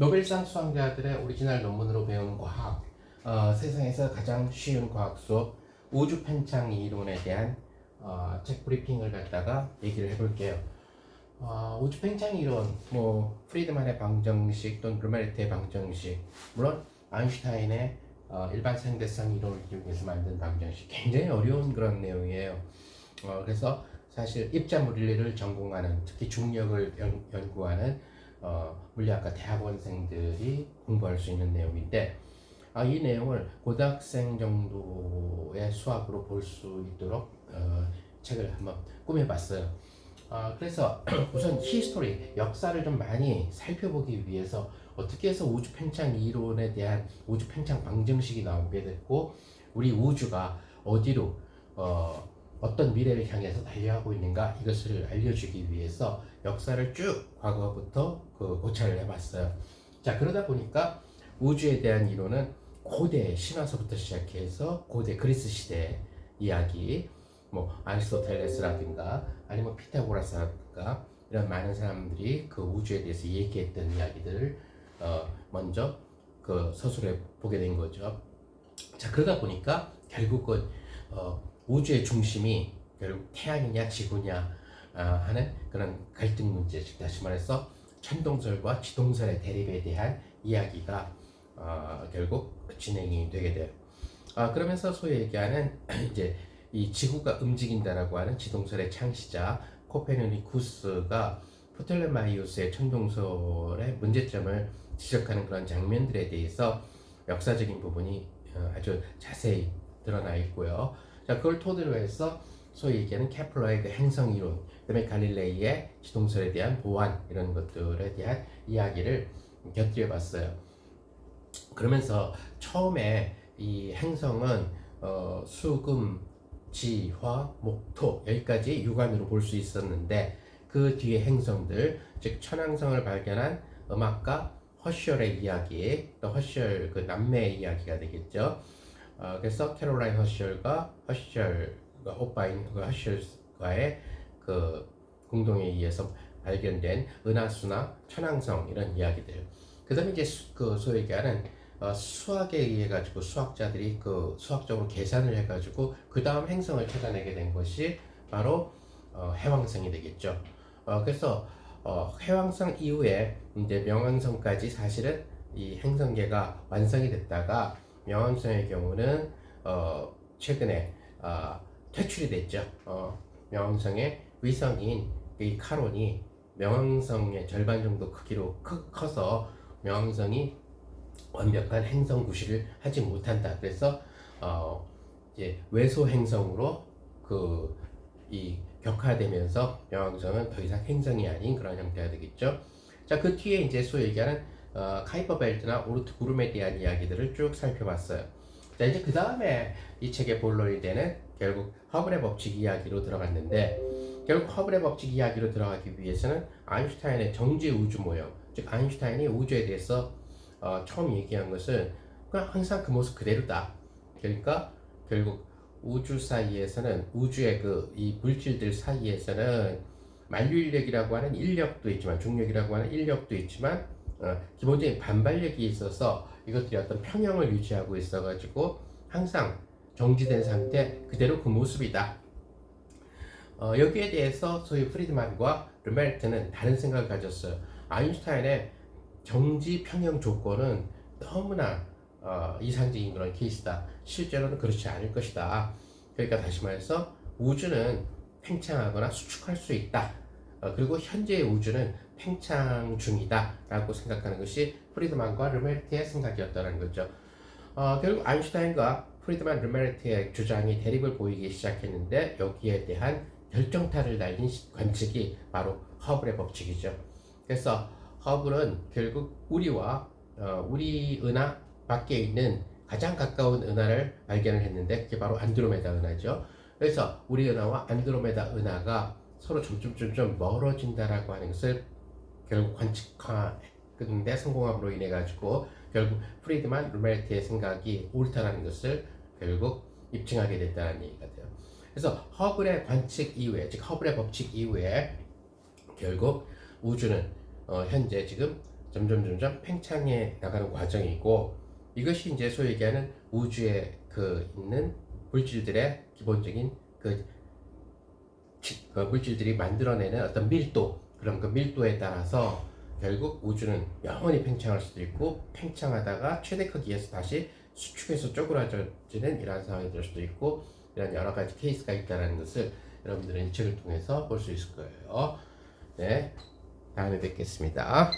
노벨상 수상자들의 오리지널 논문으로 배우는 과학, 세상에서 가장 쉬운 과학 수업, 우주 팽창 이론에 대한 책 브리핑을 갖다가 얘기를 해볼게요. 우주 팽창 이론, 프리드만의 방정식 또는 르메르트의 방정식, 물론 아인슈타인의 일반 상대성 이론을 이용해서 만든 방정식, 굉장히 어려운 그런 내용이에요. 그래서 사실 입자 물리를 전공하는, 특히 중력을 연구하는 물리학과 대학원생들이 공부할 수 있는 내용인데, 이 내용을 고등학생 정도의 수학으로 볼 수 있도록 책을 한번 꾸며봤어요. 그래서 우선 히스토리, 역사를 좀 많이 살펴보기 위해서 어떻게 해서 우주 팽창 이론에 대한 우주 팽창 방정식이 나오게 됐고, 우리 우주가 어디로 어떤 미래를 향해서 달려가고 있는가, 이것을 알려주기 위해서 역사를 쭉 과거부터 고찰을 해봤어요. 자, 그러다 보니까 우주에 대한 이론은 고대 신화서부터 시작해서 고대 그리스 시대 이야기, 아리스토텔레스라든가 아니면 피타고라스라든가 이런 많은 사람들이 그 우주에 대해서 얘기했던 이야기들을 먼저 그 서술해 보게 된 거죠. 자, 그러다 보니까 결국은 우주의 중심이 결국 태양이냐 지구냐 하는 그런 갈등 문제, 즉 다시 말해서 천동설과 지동설의 대립에 대한 이야기가 결국 진행이 되게 돼요. 그러면서 소위 얘기하는 이제 이 지구가 움직인다라고 하는 지동설의 창시자 코페르니쿠스가 프톨레마이오스의 천동설의 문제점을 지적하는 그런 장면들에 대해서 역사적인 부분이 아주 자세히 드러나 있고요. 자, 그걸 토대로 해서 소위 얘기하는 케플러의 그 행성 이론, 그다음에 갈릴레이의 지동설에 대한 보완, 이런 것들에 대한 이야기를 곁들여 봤어요. 그러면서 처음에 이 행성은 수금, 지, 화, 목, 토, 여기까지 육안으로 볼 수 있었는데, 그 뒤에 행성들, 즉 천왕성을 발견한 음악가 허셜의 이야기, 또 허셜 그 남매의 이야기가 되겠죠. 그래서 캐롤라인 허셜과 오빠인 그 허셜과의 그 공동에 의해서 발견된 은하수나 천왕성, 이런 이야기들. 그 다음에 이제 그 소위 얘기하는 수학에 의해 가지고 수학자들이 그 수학적으로 계산을 해 가지고 그 다음 행성을 찾아내게 된 것이 바로 해왕성이 되겠죠. 그래서 해왕성 이후에 이제 명왕성까지 사실은 이 행성계가 완성이 됐다가, 명왕성의 경우는 최근에 퇴출이 됐죠. 명왕성의 위성인 이 카론이 명왕성의 절반 정도 크기로 커서 명왕성이 완벽한 행성 구실을 하지 못한다. 그래서 이제 외소 행성으로 이 격화되면서 명왕성은 더 이상 행성이 아닌 그런 형태가 되겠죠. 자, 그 뒤에 이제 소위 얘기하는 카이퍼 벨트나 오르트 구름에 대한 이야기들을 쭉 살펴봤어요. 자, 이제 그 다음에 이 책의 본론이 되는 결국 허블의 법칙 이야기로 들어갔는데, 결국 허블의 법칙 이야기로 들어가기 위해서는 아인슈타인의 정지 우주 모형, 즉 아인슈타인이 우주에 대해서 처음 얘기한 것은 그냥 항상 그 모습 그대로다. 그러니까 결국 우주 사이에서는, 우주의 이 물질들 사이에서는 만류인력이라고 하는 인력도 있지만, 중력이라고 하는 인력도 있지만, 기본적인 반발력이 있어서 이것들이 어떤 평형을 유지하고 있어가지고 항상 정지된 상태 그대로 그 모습이다. 여기에 대해서 소위 프리드만과 르메르트는 다른 생각을 가졌어요. 아인슈타인의 정지 평형 조건은 너무나 이상적인 그런 케이스다. 실제로는 그렇지 않을 것이다. 그러니까 다시 말해서 우주는 팽창하거나 수축할 수 있다. 그리고 현재의 우주는 팽창 중이다 라고 생각하는 것이 프리드만과 르메르트의 생각이었다는 거죠. 결국 아인슈타인과 프리드만, 르메르트의 주장이 대립을 보이기 시작했는데, 여기에 대한 결정타를 날린 관측이 바로 허블의 법칙이죠. 그래서 허블은 결국 우리와 우리 은하 밖에 있는 가장 가까운 은하를 발견을 했는데, 그게 바로 안드로메다 은하죠. 그래서 우리 은하와 안드로메다 은하가 서로 점점 멀어진다라고 하는 것을 결국 관측하는데 성공함으로 인해 가지고 결국 프리드만, 르메르트의 생각이 옳다라는 것을 결국 입증하게 됐다는 얘기가 돼요. 그래서 허블의 관측 이후에, 즉 허블의 법칙 이후에 결국 우주는 현재 지금 점점 팽창해 나가는 과정이고, 이것이 이제 소위 얘기하는 우주에 그 있는 물질들의 기본적인 그 물질들이 만들어내는 어떤 밀도, 그럼 그 밀도에 따라서 결국 우주는 영원히 팽창할 수도 있고, 팽창하다가 최대 크기에서 다시 수축해서 쪼그라져지는 이러한 상황이 될 수도 있고, 이런 여러 가지 케이스가 있다는 것을 여러분들은 이 책을 통해서 볼 수 있을 거예요. 네, 다음에 뵙겠습니다.